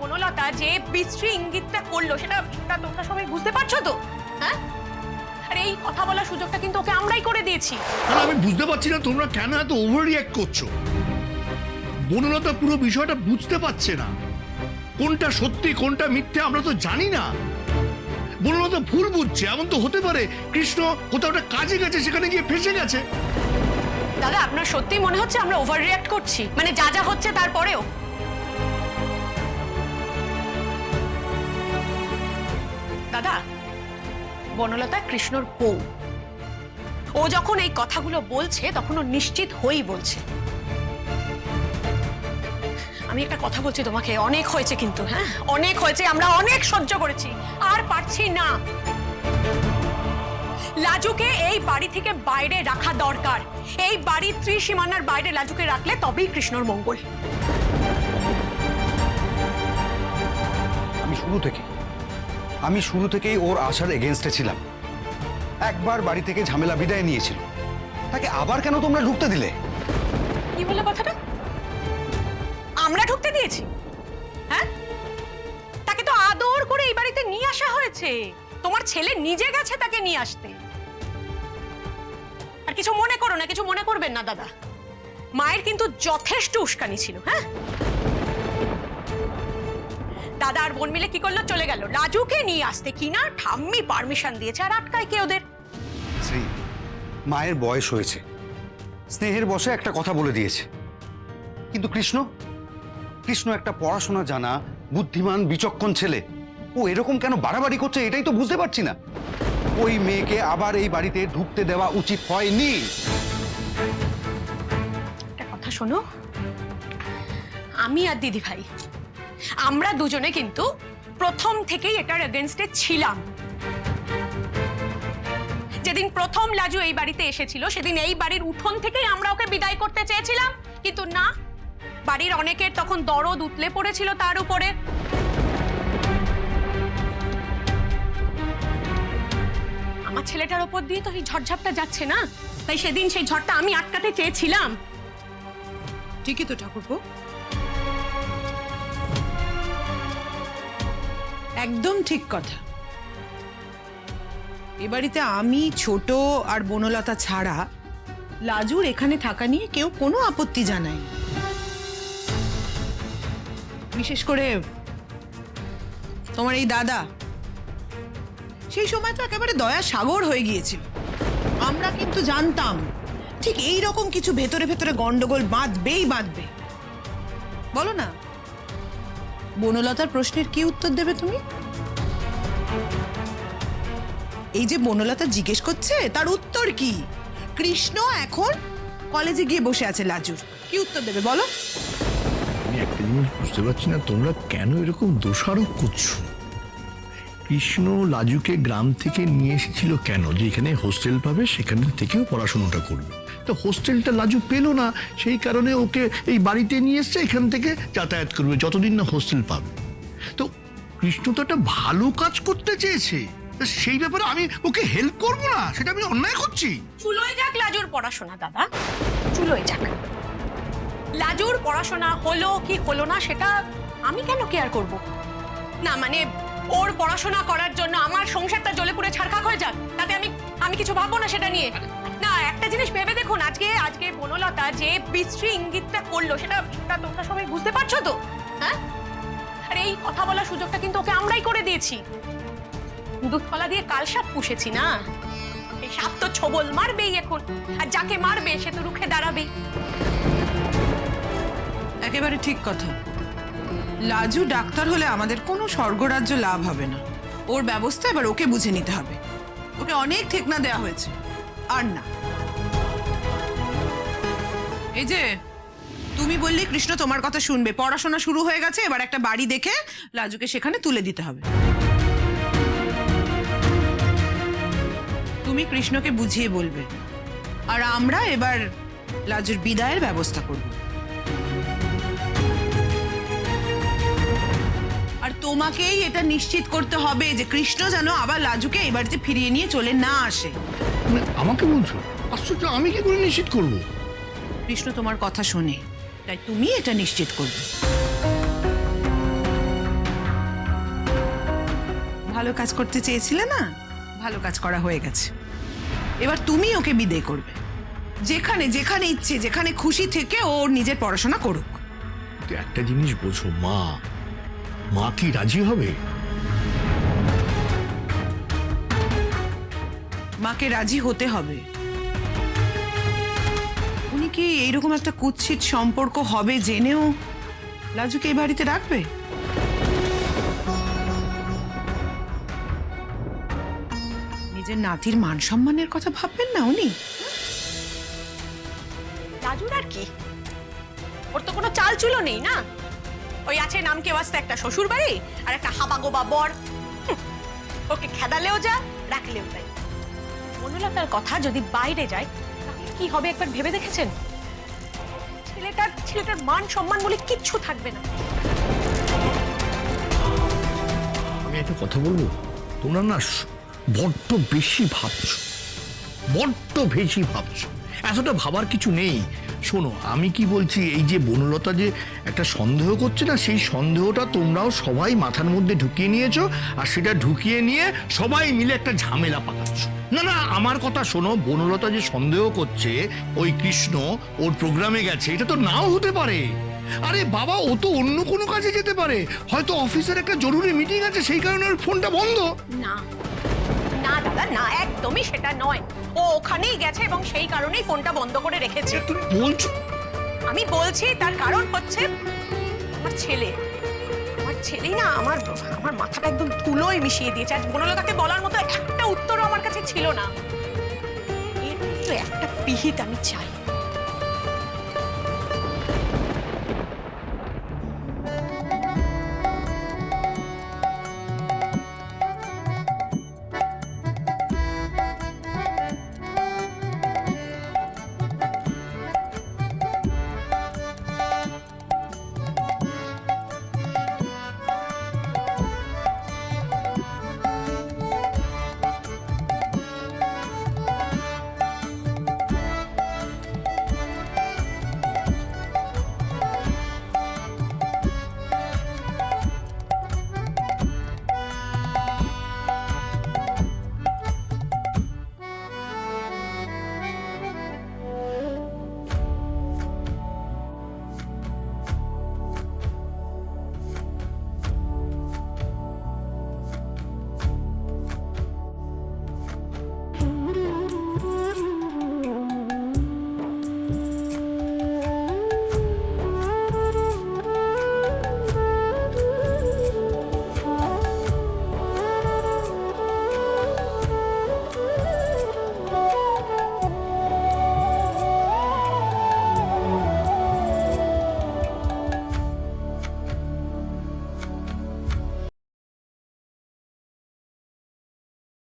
বনলতা যে বিশ্রী ইঙ্গিতটা করলো সেটা তোমরা সবাই বুঝতে পারছো তো? হ্যাঁ, আর এই কথা বলার সুযোগটা কিন্তু ওকে আমরাই করে দিয়েছি। আমি বুঝতে পারছি না তোমরা কেন এত ওভার রিঅ্যাক্ট করছো। বনলতা পুরো বিষয়টা বুঝতে পারছে না, কোনটা সত্যি কোনটা মিথ্যে আমরা তো জানি না। বনলতা ভুল বুঝছে, এমন তো হতে পারে কৃষ্ণ কোথাও একটা কাজে গেছে, সেখানে গিয়ে ফেসে গেছে। দাদা, আপনার সত্যি মনে হচ্ছে আমরা ওভার রিঅ্যাক্ট করছি? মানে যা যা হচ্ছে তারপরেও? দাদা, বনলতা কৃষ্ণর বউ, ও যখন এই কথাগুলো বলছে তখন ও নিশ্চিত হয়েই বলছে। আমি একটা কথা বলছি তোমাকে, অনেক হয়েছে কিন্তু, হ্যাঁ অনেক হয়েছে, আমরা অনেক সহ্য করেছি, আর পারছি না। লাজুকে এই বাড়ি থেকে বাইরে রাখা দরকার। এই বাড়ির ত্রিসীমানার বাইরে লাজুকে রাখলে তবেই কৃষ্ণর মঙ্গল। আমি শুরু থেকেই ওর আশার এগেনস্টে ছিলাম। একবার বাড়ি থেকে ঝামেলা বিদায় নিয়েছিল, তাকে আবার কেন তোমরা ঢুকতে দিলে? কি বলে কথাটা? আমরা ঢুকতে দিয়েছি? হ্যাঁ, তাকে তো আদর করে এই বাড়িতে নিয়ে আসা হয়েছে। তোমার ছেলে নিজে গেছে তাকে নিয়ে আসতে। আর কিছু মনে করো না, কিছু মনে করবেন না দাদা, মায়ের কিন্তু যথেষ্ট উস্কানি ছিল। হ্যাঁ, দাদা আর বোন মিলে কি করলো, চলে গেল রাজুকে নিয়ে আসতে, কিনা ঠাম্মি পারমিশন দিয়েছে আর আটকায় কে ওদের? শ্রী, মায়ের বয়স হয়েছে, স্নেহের বসে একটা কথা বলে দিয়েছে। কিন্তু কৃষ্ণ একটা পড়াশোনা জানা বুদ্ধিমান বিচক্ষণ ছেলে, ও এরকম কেন বাড়াবাড়ি করছে এটাই তো বুঝতে পারছি না। ওই মেয়েকে আবার এই বাড়িতে ঢুকতে দেওয়া উচিত হয়নি। একটা কথা শোনো, আমি আর দিদি ভাই আমরা দুজনে কিন্তু প্রথম থেকেই এটার এগেইনস্টে ছিলাম। যেদিন প্রথম লাজু এই বাড়িতে এসেছিল সেদিন এই বাড়ির উঠোন থেকেই আমরা ওকে বিদায় করতে চেয়েছিলাম, কিন্তু না, বাড়ির অনেকের তখন দরদ উতলে পড়েছিল তার উপরে। আমার ছেলেটার উপর দিয়ে তো এই ঝড়ঝাপটা যাচ্ছে না, তাই সেদিন সেই ঝড়টা আমি আটকাতে চেয়েছিলাম। ঠিকই তো ঠাকুরপো, একদম ঠিক কথা। এ বাড়িতে আমি, ছোট আর বনলতা ছাড়া লাজুর এখানে থাকা নিয়ে কেউ কোনো আপত্তি জানায়নি। বিশেষ করে তোমার এই দাদা, সেই সময় তো একেবারে দয়া সাগর হয়ে গিয়েছিল। আমরা কিন্তু জানতাম ঠিক এই রকম কিছু ভেতরে ভেতরে গন্ডগোল বাঁধবে। বলো না, বনলতার প্রশ্নের কি উত্তর দেবে তুমি? এই যে বনলতা জিজ্ঞেস করছে তার উত্তর কি? কৃষ্ণ এখন কলেজে গিয়ে বসে আছে লাজুর, কি উত্তর দেবে বলো? আমি একটা জিনিস বুঝতে পারছি না, তোমরা কেন এরকম দোষারোপ করছো? কৃষ্ণ লাজুকে গ্রাম থেকে নিয়ে এসেছিল কেন? যে এখানে হোস্টেল পাবে, সেখান থেকেও পড়াশোনাটা করবে। তো হোস্টেলটা লাজু পেল না, সেই কারণে ওকে এই বাড়িতে নিয়ে এসছে, এখান থেকে যাতায়াত করবে যতদিন না হোস্টেল পাবে। তো কৃষ্ণ তো একটা ভালো কাজ করতে চেয়েছে, সেই ব্যাপারে আমি ওকে হেল্প করবো না, সেটা আমি অন্যায় করছি? চুলোয় যাক লাজুর পড়াশোনা দাদা, চুলোয় যাক। লাজুর পড়াশোনা হলো কি হলো না সেটা আমি কেন কেয়ার করব? না মানে ওর পড়াশোনা করার জন্য আমার সংসারটা জ্বলে পুড়ে ছারখার হয়ে যাক, তাতে আমি কিছু ভাববো না সেটা নিয়ে। না, একটা জিনিস ভেবে দেখুন, আজকে বনলতা যে বিশ্রী ইঙ্গিতটা করলো সেটা তোমরা সবাই বুঝতে পারছো তো? হ্যাঁ, আর এই কথা বলার সুযোগটা কিন্তু ওকে আমরাই করে দিয়েছি। দুধকলা দিয়ে কাল সাপ পুষেছি না, এই সাপ তো ছোবল মারবেই এখন, আর যাকে মারবে সে তো রুখে দাঁড়াবেই। একেবারে ঠিক কথা। লাজু ডাক্তার হলে আমাদের কোনো স্বর্গরাজ্য লাভ হবে না। ওর ব্যবস্থা এবার ওকে বুঝে নিতে হবে। ওকে অনেক ঠেকনা দেওয়া হয়েছে, আর না। এই যে তুমি বললি কৃষ্ণ তোমার কথা শুনবে, পড়াশোনা শুরু হয়ে গেছে, এবার একটা বাড়ি দেখে লাজুকে সেখানে তুলে দিতে হবে। তুমি কৃষ্ণকে বুঝিয়ে বলবে, আর আমরা এবার লাজুর বিদায়ের ব্যবস্থা করব। আর তোমাকেই এটা নিশ্চিত করতে হবে যে কৃষ্ণ যেন আবার লাজুকে এই বাড়িতে ফিরিয়ে নিয়ে চলে না আসে। মানে আমাকে বলছো? আশ্চর্য, আমি কি করে নিশ্চিত করবো? কৃষ্ণ তোমার কথা শোনে, তাই তুমি এটা নিশ্চিত করবে। ভালো কাজ করতে চেয়েছিলে না, ভালো কাজ করা হয়ে গেছে। এবার তুমি ওকে বিদায় করবে, যেখানে যেখানে ইচ্ছে যেখানে খুশি থেকে ওর নিজের পড়াশোনা করুক। তো একটা জিনিস বোঝো, মা কি রাজি হবে? মাকে রাজি হতে হবে। উনি কি এইরকম একটা কুৎসিত সম্পর্ক হবে জেনেও লাজুকে এই বাড়িতে রাখবে? নিজের নাতির মান সম্মানের কথা ভাববেন না উনি? লাজুর আর কি, ওর তো কোনো চাল চুলো নেই না। ওই আছে নামকে বাস্তে একটা শ্বশুর বাড়ি আর একটা হাবাগোবা বর। ওকে খেদালেও যা, রাখলেও তাই। বনলতার কথা যদি বাইরে যায় তাহলে কি হবে একবার ভেবে দেখেছেন? ছেলেটার মান সম্মান বলে কিচ্ছু থাকবে না। আমি একটা কথা বলবো, তোমরা না বড্ড বেশি ভাবছো। এতটা ভাবার কিছু নেই। শোনো, আমি কি বলছি, এই যে বনলতা যে একটা সন্দেহ করছে না, সেই সন্দেহটা তোমরাও সবাই মাথার মধ্যে ঢুকিয়ে নিয়েছো, আর সেটা ঢুকিয়ে নিয়ে সবাই মিলে একটা ঝামেলা পাকাচ্ছ। না, আমার কথা শোনো, বনলতা যে সন্দেহ করছে ওই কৃষ্ণ ওর প্রোগ্রামে গেছে, এটা তো নাও হতে পারে। আরে বাবা, ও তো অন্য কোনো কাজে যেতে পারে, হয়তো অফিসের একটা জরুরি মিটিং আছে, সেই কারণে ওর ফোনটা বন্ধ। না না দাদা, না, একদমই সেটা নয়। ও ওখানেই গেছে এবং সেই কারণেই ফোনটা বন্ধ করে রেখেছে। তুমি বলছো? আমি বলছি তার কারণ হচ্ছে আমার ছেলেই না আমার মাথাটা একদম ধুলোয় মিশিয়ে দিয়েছে। আর বনলতাকে বলার মতো একটা উত্তরও আমার কাছে ছিল না। এর তো একটা পিহিত আমি চাই।